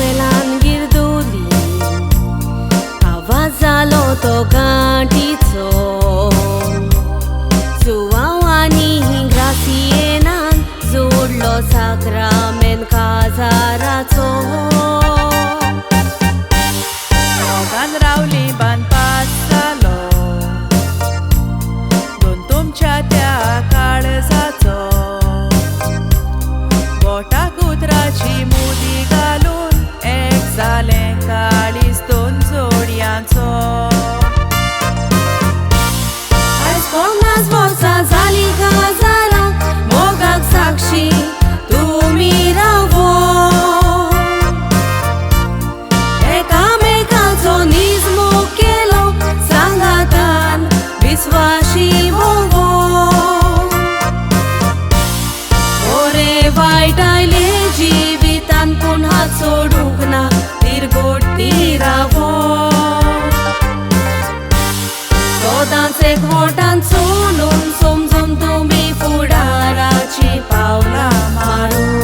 पेलान गिरदोली आवाज जालो तो गांठीचो सुवावानी ग्रासियेनान जोडलो साक्रामेंत काजाराचो मोगान रावली बांदपाच जालो दोन तुमच्या त्या काळजाचो बोटाक उतराची मुदी घालून एक जालें काळीज दोन जोडयांचो आयज पोन्नास वर्सां जालीं काजारां मोगाक साक्षी तुमी रावो एकामेकाचो निजमोग केलो सांगातान विस्वाशी वोवो ओरे वायट आयले जिवितान पूण हात सोडूंक ना तिरगोटी रावो सोदांच एकवटान चलून समजून तुमी फुडाराची पावलां मारून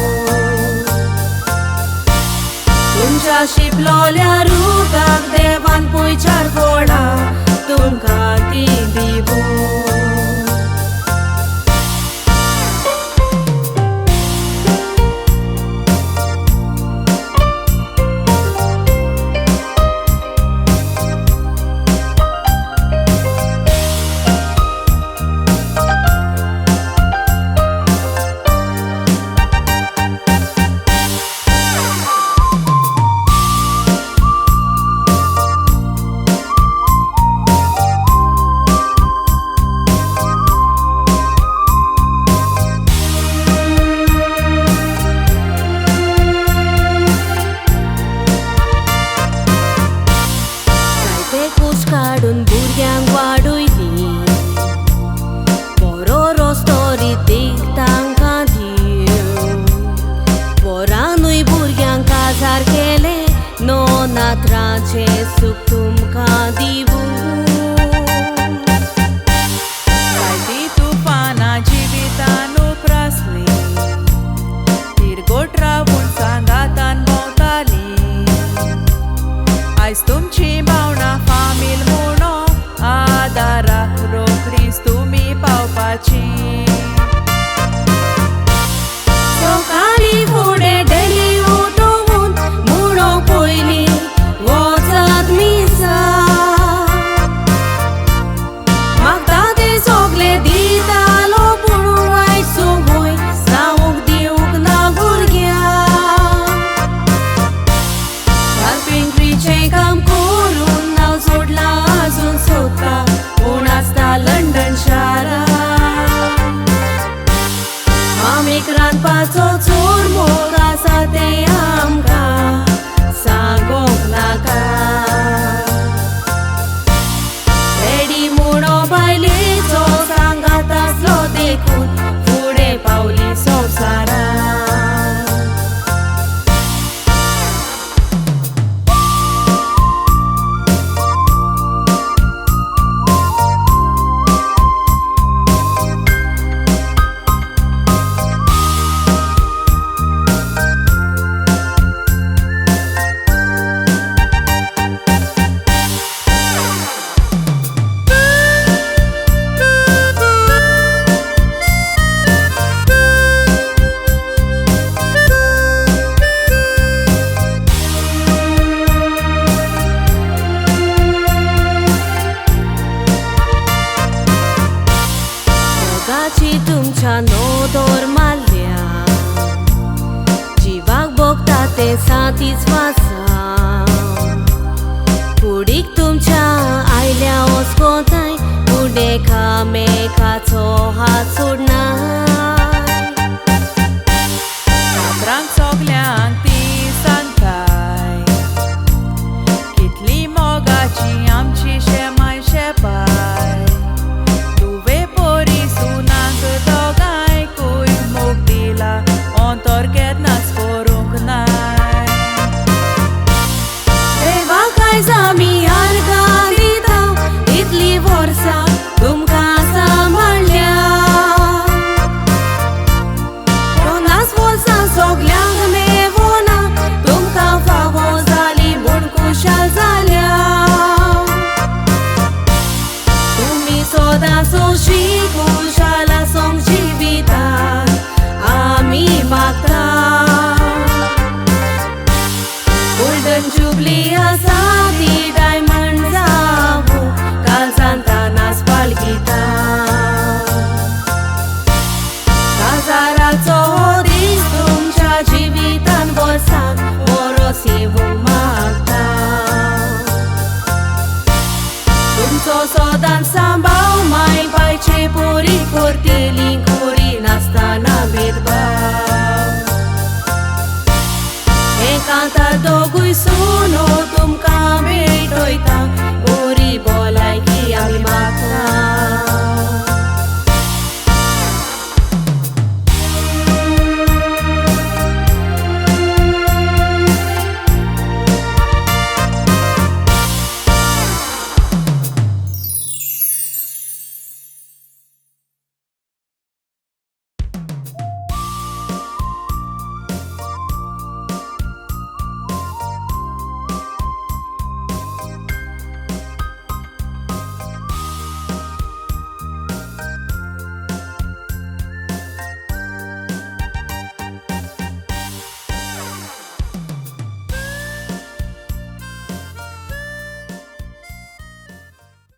तुमच्या शिपलोल्या रुगाक देवान पयचार फोडा तुमकां ती दिवूं काडून भुरग्यांक वाडयली बरो रस्तो रितीक तांकां दिवं पोरांनूय भुरग्यांक काजार केले नो नात्रांचे सूख तुमकां दिवूं जायतीं तुफानां जिवितान उप्रासलीं तिरगोट रावून सांगातान भोंवतालीं आयज तुमची भावना फामील म्हणो आदाराक रोखडीच तुमी पावपाची सकाळीं फुडें डेली उठोवून म्हणो पयलीं वचत मिसा मागता तें सगलें दितालो पूण वायट संवय जावंक दिवंक ना भुरग्यांक कार्पेंट्रीचें काम करून नांव सोडलां आजून सोदता पूण आसता लंडन शारांत आमीक रांदपाचो चोर मोग आसा तें आमकां सांगोंक नाका रेडी म्हणो बायलेचो सांगात आसलो देखून फुडें पावली संवसारांत तुमच्या नोदोर मारल्या जिवाक भोगता ते सातीच वासा कुडीक तुमच्या आयल्या ओस्कोताय फुडें कामेकाचो हात सोडनाय रात्रांक सगल्यांक ती सांगताय कितली मोगाची आमची शेमाय शेपाय तुवे पोरी सुनांक दोगांयकूय मोग दिला अंतर केन्नाच करूंक नाय देवाक आयज आमी आर्गां दिता इतलीं वर्सां तुमकां सांबाळल्या dançam chico, já lá som de vida, a mi matar. Golden Jubilee asadi, diamond zavu, calzanta nas palgita. Kazaraco odistrum, cia jivitan Vorsam, morosivum magda. So dansam bau mai pai ce puri cortili curi nasta na bidbau. E canta dogui suno tum camei doita